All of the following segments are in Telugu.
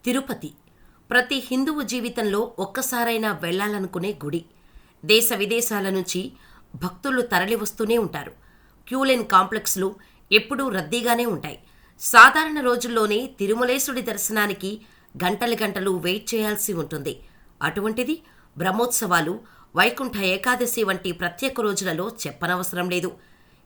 తిరుపతి ప్రతి హిందువు జీవితంలో ఒక్కసారైనా వెళ్లాలనుకునే గుడి. దేశ విదేశాల నుంచి భక్తులు తరలివస్తూనే ఉంటారు. క్యూలైన్ కాంప్లెక్స్లు ఎప్పుడూ రద్దీగానే ఉంటాయి. సాధారణ రోజుల్లోనే తిరుమలేశుడి దర్శనానికి గంటలు గంటలు వెయిట్ చేయాల్సి ఉంటుంది. అటువంటిది బ్రహ్మోత్సవాలు, వైకుంఠ ఏకాదశి వంటి ప్రత్యేక రోజులలో చెప్పనవసరం లేదు.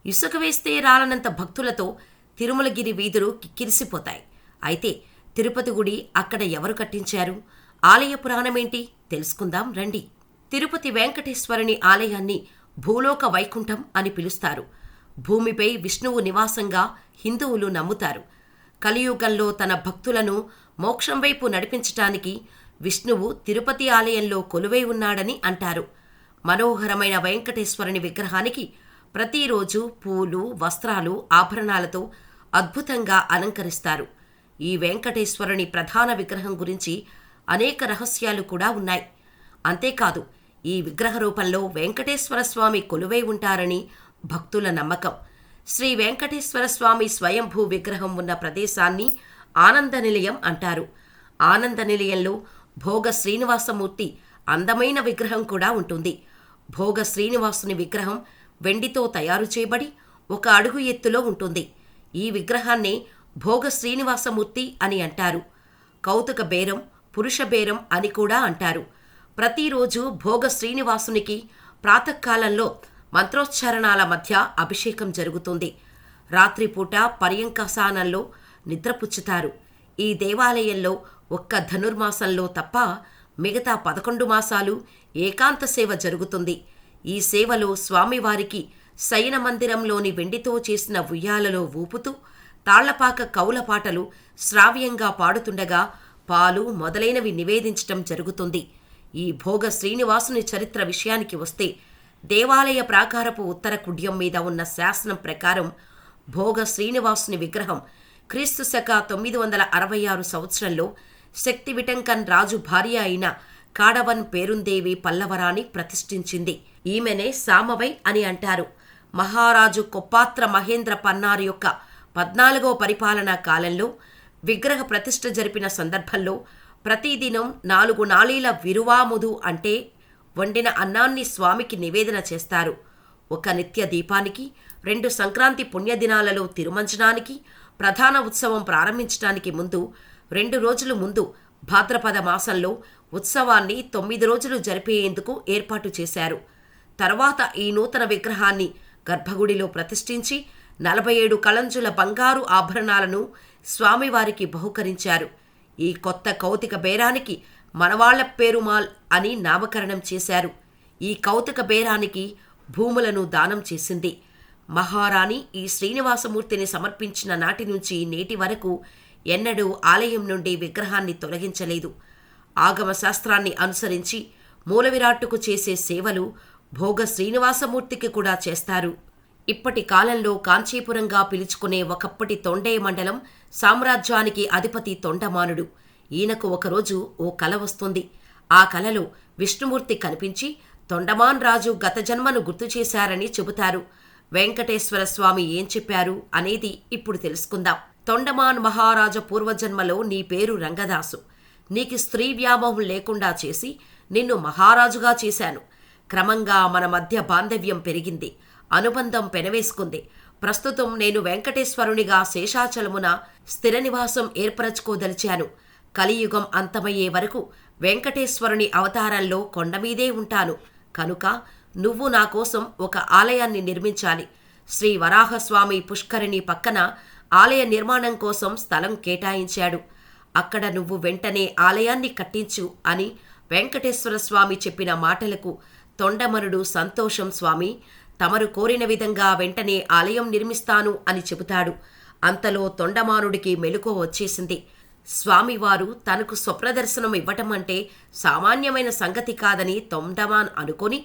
ఇసుక వేస్తే రాలనంత భక్తులతో తిరుమలగిరి వీధులు కిక్కిరిసిపోతాయి. అయితే తిరుపతి గుడి అక్కడ ఎవరు కట్టించారు? ఆలయ పురాణమేంటి తెలుసుకుందాం రండి. తిరుపతి వెంకటేశ్వరుని ఆలయాన్ని భూలోక వైకుంఠం అని పిలుస్తారు. భూమిపై విష్ణువు నివాసంగా హిందువులు నమ్ముతారు. కలియుగంలో తన భక్తులను మోక్షం వైపు నడిపించటానికి విష్ణువు తిరుపతి ఆలయంలో కొలువై ఉన్నాడని అంటారు. మనోహరమైన వెంకటేశ్వరుని విగ్రహానికి ప్రతిరోజు పూలు, వస్త్రాలు, ఆభరణాలతో అద్భుతంగా అలంకరిస్తారు. ఈ వెంకటేశ్వరుని ప్రధాన విగ్రహం గురించి అనేక రహస్యాలు కూడా ఉన్నాయి. అంతేకాదు, ఈ విగ్రహ రూపంలో వెంకటేశ్వర స్వామి కొలువై ఉంటారని భక్తుల నమ్మకం. శ్రీ వెంకటేశ్వర స్వామి స్వయంభూ విగ్రహం ఉన్న ప్రదేశాన్ని ఆనంద నిలయం అంటారు. ఆనంద నిలయంలో భోగ శ్రీనివాసమూర్తి అందమైన విగ్రహం కూడా ఉంటుంది. భోగ శ్రీనివాసుని విగ్రహం వెండితో తయారు చేయబడి 1 అడుగు ఎత్తులో ఉంటుంది. ఈ విగ్రహాన్నే భోగ శ్రీనివాసమూర్తి అని అంటారు. కౌతుక బేరం, పురుష బేరం అని కూడా అంటారు. ప్రతిరోజు భోగ శ్రీనివాసునికి ప్రాతకాలంలో మంత్రోచ్చారణాల మధ్య అభిషేకం జరుగుతుంది. రాత్రిపూట పర్యంకసానంలో నిద్రపుచ్చుతారు. ఈ దేవాలయంలో ఒక్క ధనుర్మాసంలో తప్ప మిగతా 11 మాసాలు ఏకాంత సేవ జరుగుతుంది. ఈ సేవలో స్వామివారికి శయన మందిరంలోని వెండితో చేసిన ఉయ్యాలలో ఊపుతూ తాళ్లపాక కౌల పాటలు శ్రావ్యంగా పాడుతుండగా పాలు మొదలైనవి నివేదించటం జరుగుతుంది. ఈ భోగ శ్రీనివాసుని చరిత్ర విషయానికి వస్తే, దేవాలయ ప్రాకారపు ఉత్తర కుడ్యం మీద ఉన్న శాసనం ప్రకారం భోగ శ్రీనివాసుని విగ్రహం క్రీస్తు శక 966 సంవత్సరంలో శక్తి విటంకన్ రాజు భార్య అయిన కాడవన్ పేరుందేవి పల్లవరాని ప్రతిష్ఠించింది. ఈమెనే సామవై అని అంటారు. మహారాజు కొప్పాత్ర మహేంద్ర పన్నార్ యొక్క 14వ పరిపాలనా కాలంలో విగ్రహ ప్రతిష్ఠ జరిపిన సందర్భంలో ప్రతిదినం 4 నాళీల విరువాముదు అంటే వండిన అన్నాన్ని స్వామికి నివేదన చేస్తారు. 1 నిత్య దీపానికి, 2 సంక్రాంతి పుణ్యదినాలలో తిరుమంజనానికి, ప్రధాన ఉత్సవం ప్రారంభించడానికి ముందు 2 రోజుల ముందు భాద్రపద మాసంలో ఉత్సవాన్ని 9 రోజులు జరిపేందుకు ఏర్పాటు చేశారు. తర్వాత ఈ నూతన విగ్రహాన్ని గర్భగుడిలో ప్రతిష్ఠించి 47 కళంజుల బంగారు ఆభరణాలను స్వామివారికి బహుకరించారు. ఈ కొత్త కౌతిక బేరానికి మనవాళ్ల పేరుమాల్ అని నామకరణం చేశారు. ఈ కౌతిక బేరానికి భూములను దానం చేసింది. మహారాణి ఈ శ్రీనివాసమూర్తిని సమర్పించిన నాటి నుంచి నేటి వరకు ఎన్నడూ ఆలయం నుండి విగ్రహాన్ని తొలగించలేదు. ఆగమ శాస్త్రాన్ని అనుసరించి మూలవిరాట్టుకు చేసే సేవలు భోగ శ్రీనివాసమూర్తికి కూడా చేస్తారు. ఇప్పటి కాలంలో కాంచీపురంగా పిలుచుకునే ఒకప్పటి తొండయ్య మండలం సామ్రాజ్యానికి అధిపతి తొండమానుడు. ఈయనకు ఒకరోజు ఓ కల వస్తుంది. ఆ కలలో విష్ణుమూర్తి కనిపించి తొండమాన్ రాజు గత జన్మను గుర్తు చేశారని చెబుతారు. వెంకటేశ్వర స్వామి ఏం చెప్పారు అనేది ఇప్పుడు తెలుసుకుందాం. తొండమాన్ మహారాజ పూర్వజన్మలో నీ పేరు రంగదాసు. నీకు స్త్రీ వ్యామోహం లేకుండా చేసి నిన్ను మహారాజుగా చేశాను. క్రమంగా మన మధ్య బాంధవ్యం పెరిగింది, అనుబంధం పెనవేసుకుంది. ప్రస్తుతం నేను వెంకటేశ్వరునిగా శేషాచలమున స్థిర నివాసం ఏర్పరచుకోదలిచాను. కలియుగం అంతమయ్యే వరకు వెంకటేశ్వరుని అవతారంలో కొండమీదే ఉంటాను. కనుక నువ్వు నా కోసం ఒక ఆలయాన్ని నిర్మించాలి. శ్రీ వరాహస్వామి పుష్కరిణి పక్కన ఆలయ నిర్మాణం కోసం స్థలం కేటాయించాడు. అక్కడ నువ్వు వెంటనే ఆలయాన్ని కట్టించు అని వెంకటేశ్వర స్వామి చెప్పిన మాటలకు తొండమనుడు సంతోషం స్వామి, తమరు కోరిన విధంగా వెంటనే ఆలయం నిర్మిస్తాను అని చెబుతాడు. అంతలో తొండమానుడికి మెలకువ వచ్చేసింది. స్వామివారు తనకు స్వప్నదర్శనం ఇవ్వటం అంటే సామాన్యమైన సంగతి కాదని తొండమాన్ అనుకొని,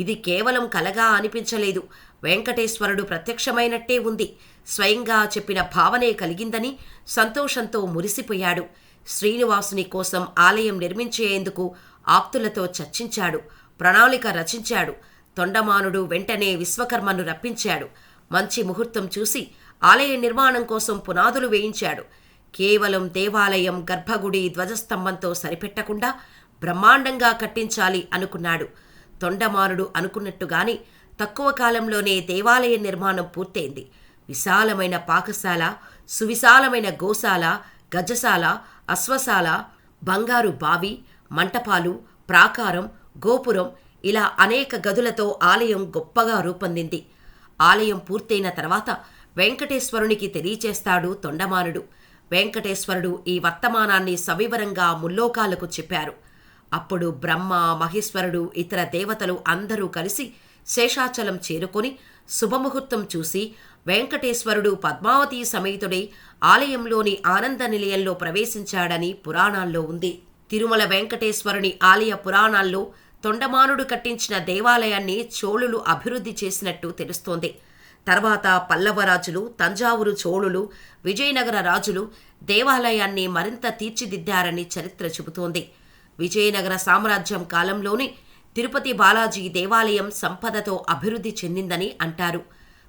ఇది కేవలం కలగా అనిపించలేదు, వెంకటేశ్వరుడు ప్రత్యక్షమైనట్టే ఉంది, స్వయంగా చెప్పిన భావనే కలిగిందని సంతోషంతో మురిసిపోయాడు. శ్రీనివాసుని కోసం ఆలయం నిర్మించేందుకు ఆప్తులతో చర్చించాడు, ప్రణాళిక రచించాడు. తొండమానుడు వెంటనే విశ్వకర్మను రప్పించాడు. మంచి ముహూర్తం చూసి ఆలయ నిర్మాణం కోసం పునాదులు వేయించాడు. కేవలం దేవాలయం గర్భగుడి ధ్వజస్తంభంతో సరిపెట్టకుండా బ్రహ్మాండంగా కట్టించాలి అనుకున్నాడు. తొండమానుడు అనుకున్నట్టుగానే తక్కువ కాలంలోనే దేవాలయ నిర్మాణం పూర్తయింది. విశాలమైన పాకశాల, సువిశాలమైన గోశాల, గజశాల, అశ్వశాల, బంగారు బావి, మంటపాలు, ప్రాకారం, గోపురం ఇలా అనేక గదులతో ఆలయం గొప్పగా రూపొందింది. ఆలయం పూర్తయిన తర్వాత వెంకటేశ్వరునికి తెలియచేస్తాడు తొండమానుడు. వెంకటేశ్వరుడు ఈ వర్తమానాన్ని సవివరంగా ముల్లోకాలకు చెప్పారు. అప్పుడు బ్రహ్మ, మహేశ్వరుడు, ఇతర దేవతలు అందరూ కలిసి శేషాచలం చేరుకొని శుభముహూర్తం చూసి వెంకటేశ్వరుడు పద్మావతి సమేతుడై ఆలయంలోని ఆనంద నిలయంలో ప్రవేశించాడని పురాణాల్లో ఉంది. తిరుమల వెంకటేశ్వరుని ఆలయ పురాణాల్లో తొండమానుడు కట్టించిన దేవాలయాన్ని చోళులు అభివృద్ధి చేసినట్టు తెలుస్తోంది. తర్వాత పల్లవరాజులు, తంజావూరు చోళులు, విజయనగర రాజులు దేవాలయాన్ని మరింత తీర్చిదిద్దారని చరిత్ర చెబుతోంది. విజయనగర సామ్రాజ్యం కాలంలోనే తిరుపతి బాలాజీ దేవాలయం సంపదతో అభివృద్ధి చెందిందని అంటారు.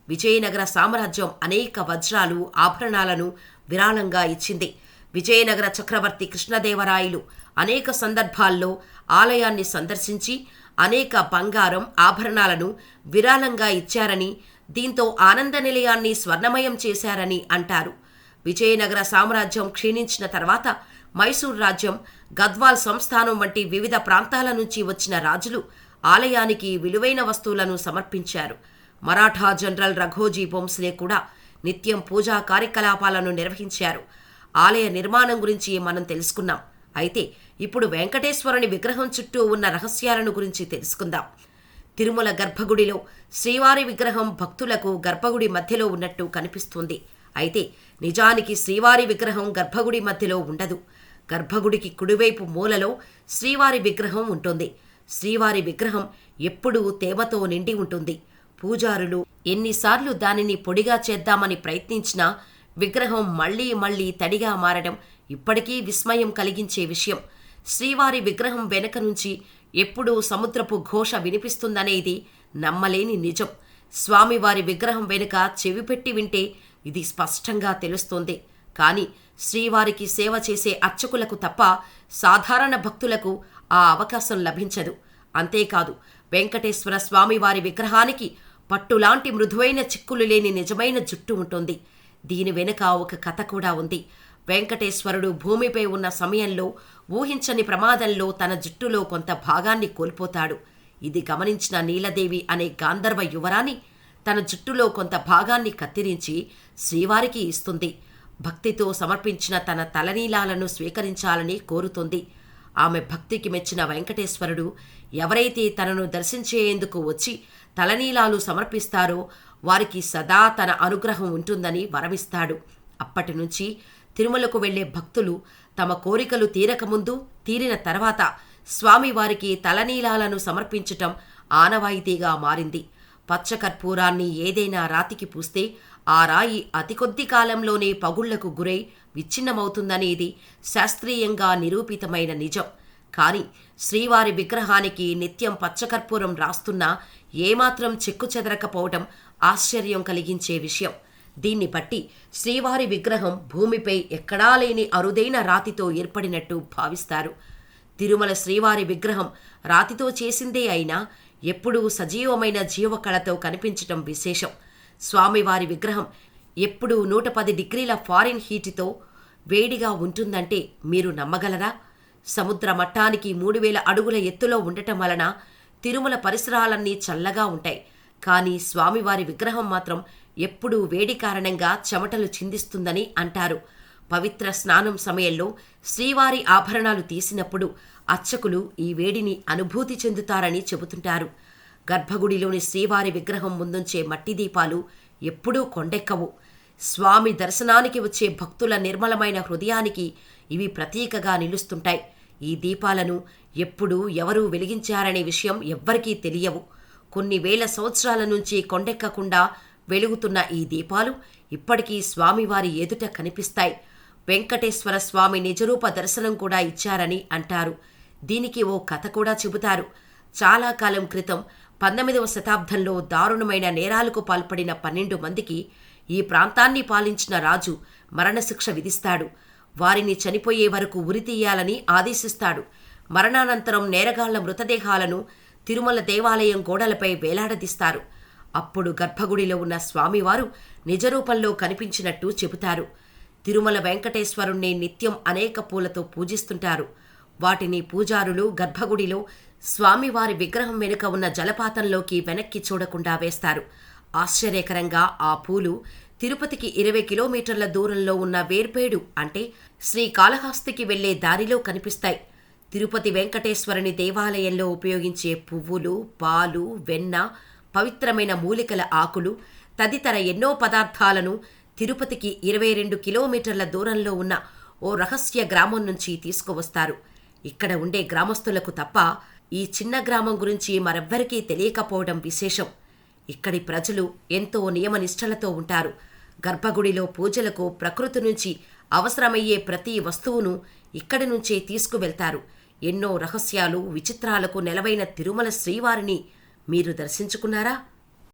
విజయనగర సామ్రాజ్యం అనేక వజ్రాలు, ఆభరణాలను విరాళంగా ఇచ్చింది. విజయనగర చక్రవర్తి కృష్ణదేవరాయలు అనేక సందర్భాల్లో ఆలయాన్ని సందర్శించి అనేక బంగారం, ఆభరణాలను విరాళంగా ఇచ్చారని, దీంతో ఆనంద నిలయాన్ని స్వర్ణమయం చేశారని అంటారు. విజయనగర సామ్రాజ్యం క్షీణించిన తర్వాత మైసూర్ రాజ్యం, గద్వాల్ సంస్థానం వంటి వివిధ ప్రాంతాల నుంచి వచ్చిన రాజులు ఆలయానికి విలువైన వస్తువులను సమర్పించారు. మరాఠా జనరల్ రఘోజీ భోంస్లే కూడా నిత్యం పూజా కార్యకలాపాలను నిర్వహించారు. ఆలయ నిర్మాణం గురించి మనం తెలుసుకున్నాం. అయితే ఇప్పుడు వెంకటేశ్వరుని విగ్రహం చుట్టూ ఉన్న రహస్యాలను గురించి తెలుసుకుందాం. తిరుమల గర్భగుడిలో శ్రీవారి విగ్రహం భక్తులకు గర్భగుడి మధ్యలో ఉన్నట్టు కనిపిస్తుంది. అయితే నిజానికి శ్రీవారి విగ్రహం గర్భగుడి మధ్యలో ఉండదు. గర్భగుడికి కుడివైపు మూలలో శ్రీవారి విగ్రహం ఉంటుంది. శ్రీవారి విగ్రహం ఎప్పుడూ తేమతో నిండి ఉంటుంది. పూజారులు ఎన్నిసార్లు దానిని పొడిగా చేద్దామని ప్రయత్నించినా విగ్రహం మళ్లీ మళ్లీ తడిగా మారడం ఇప్పటికీ విస్మయం కలిగించే విషయం. శ్రీవారి విగ్రహం వెనక నుంచి ఎప్పుడూ సముద్రపు ఘోష వినిపిస్తుందనేది నమ్మలేని నిజం. స్వామివారి విగ్రహం వెనుక చెవిపెట్టి వింటే ఇది స్పష్టంగా తెలుస్తోంది. కానీ శ్రీవారికి సేవ చేసే అర్చకులకు తప్ప సాధారణ భక్తులకు ఆ అవకాశం లభించదు. అంతేకాదు, వెంకటేశ్వర స్వామివారి విగ్రహానికి పట్టులాంటి మృదువైన చిక్కులు లేని నిజమైన జుట్టు ఉంటుంది. దీని వెనుక ఒక కథ కూడా ఉంది. వెంకటేశ్వరుడు భూమిపై ఉన్న సమయంలో ఊహించని ప్రమాదంలో తన జుట్టులో కొంత భాగాన్ని కోల్పోతాడు. ఇది గమనించిన నీలదేవి అనే గాంధర్వ యువరాణి తన జుట్టులో కొంత భాగాన్ని కత్తిరించి శ్రీవారికి ఇస్తుంది. భక్తితో సమర్పించిన తన తలనీలాలను స్వీకరించాలని కోరుతుంది. ఆమె భక్తికి మెచ్చిన వెంకటేశ్వరుడు ఎవరైతే తనను దర్శించేందుకు వచ్చి తలనీలాలు సమర్పిస్తారో వారికి సదా తన అనుగ్రహం ఉంటుందని వరమిస్తాడు. అప్పటి నుంచి తిరుమలకు వెళ్లే భక్తులు తమ కోరికలు తీరకముందు, తీరిన తర్వాత స్వామివారికి తలనీలాలను సమర్పించటం ఆనవాయితీగా మారింది. పచ్చకర్పూరాన్ని ఏదైనా రాతికి పూస్తే ఆ రాయి అతి కొద్ది కాలంలోనే పగుళ్లకు గురై విచ్ఛిన్నమవుతుందనేది శాస్త్రీయంగా నిరూపితమైన నిజం. కాని శ్రీవారి విగ్రహానికి నిత్యం పచ్చకర్పూరం రాస్తున్నా ఏమాత్రం చెక్కు చెదరకపోవటం ఆశ్చర్యం కలిగించే విషయం. దీన్ని బట్టి శ్రీవారి విగ్రహం భూమిపై ఎక్కడా లేని అరుదైన రాతితో ఏర్పడినట్టు భావిస్తారు. తిరుమల శ్రీవారి విగ్రహం రాతితో చేసిందే అయినా ఎప్పుడూ సజీవమైన జీవకళతో కనిపించటం విశేషం. స్వామివారి విగ్రహం ఎప్పుడూ 110 డిగ్రీల ఫారిన్ హీటుతో వేడిగా ఉంటుందంటే మీరు నమ్మగలరా? సముద్ర మట్టానికి 3000 అడుగుల ఎత్తులో ఉండటం వలన తిరుమల పరిసరాలన్నీ చల్లగా ఉంటాయి. కానీ స్వామివారి విగ్రహం మాత్రం ఎప్పుడూ వేడి కారణంగా చెమటలు చిందిస్తుందని అంటారు. పవిత్ర స్నానం సమయంలో శ్రీవారి ఆభరణాలు తీసినప్పుడు అర్చకులు ఈ వేడిని అనుభూతి చెందుతారని చెబుతుంటారు. గర్భగుడిలోని శ్రీవారి విగ్రహం ముందుంచే మట్టి దీపాలు ఎప్పుడూ కొండెక్కవు. స్వామి దర్శనానికి వచ్చే భక్తుల నిర్మలమైన హృదయానికి ఇవి ప్రతీకగా నిలుస్తుంటాయి. ఈ దీపాలను ఎప్పుడు ఎవరూ వెలిగించారనే విషయం ఎవ్వరికీ తెలియవు. కొన్ని వేల సంవత్సరాల నుంచి కొండెక్కకుండా వెలుగుతున్న ఈ దీపాలు ఇప్పటికీ స్వామివారి ఎదుట కనిపిస్తాయి. వెంకటేశ్వర స్వామి నిజరూప దర్శనం కూడా ఇచ్చారని అంటారు. దీనికి ఓ కథ కూడా చెబుతారు. చాలా కాలం క్రితం 19వ శతాబ్దంలో దారుణమైన నేరాలకు పాల్పడిన 12 మందికి ఈ ప్రాంతాన్ని పాలించిన రాజు మరణశిక్ష విధిస్తాడు. వారిని చనిపోయే వరకు ఉరితీయాలని ఆదేశిస్తాడు. మరణానంతరం నేరగాళ్ల మృతదేహాలను తిరుమల దేవాలయం గోడలపై వేలాడదీస్తారు. అప్పుడు గర్భగుడిలో ఉన్న స్వామివారు నిజరూపంలో కనిపించినట్టు చెబుతారు. తిరుమల వెంకటేశ్వరుణ్ణి నిత్యం అనేక పూలతో పూజిస్తుంటారు. వాటిని పూజారులు గర్భగుడిలో స్వామివారి విగ్రహం వెనుక ఉన్న జలపాతంలోకి వెనక్కి చూడకుండా వేస్తారు. ఆశ్చర్యకరంగా ఆ పూలు తిరుపతికి 20 కిలోమీటర్ల దూరంలో ఉన్న వేర్పేడు అంటే శ్రీకాళహస్తికి వెళ్లే దారిలో కనిపిస్తాయి. తిరుపతి వెంకటేశ్వరుని దేవాలయంలో ఉపయోగించే పువ్వులు, పాలు, వెన్న, పవిత్రమైన మూలికల ఆకులు తదితర ఎన్నో పదార్థాలను తిరుపతికి 22 కిలోమీటర్ల దూరంలో ఉన్న ఓ రహస్య గ్రామం నుంచి తీసుకువస్తారు. ఇక్కడ ఉండే గ్రామస్తులకు తప్ప ఈ చిన్న గ్రామం గురించి మరెవ్వరికీ తెలియకపోవడం విశేషం. ఇక్కడి ప్రజలు ఎంతో నియమనిష్టలతో ఉంటారు. గర్భగుడిలో పూజలకు ప్రకృతి నుంచి అవసరమయ్యే ప్రతి వస్తువును ఇక్కడి నుంచే తీసుకువెళ్తారు. ఎన్నో రహస్యాలు, విచిత్రాలకు నెలవైన తిరుమల శ్రీవారిని మీరు దర్శించుకున్నారా?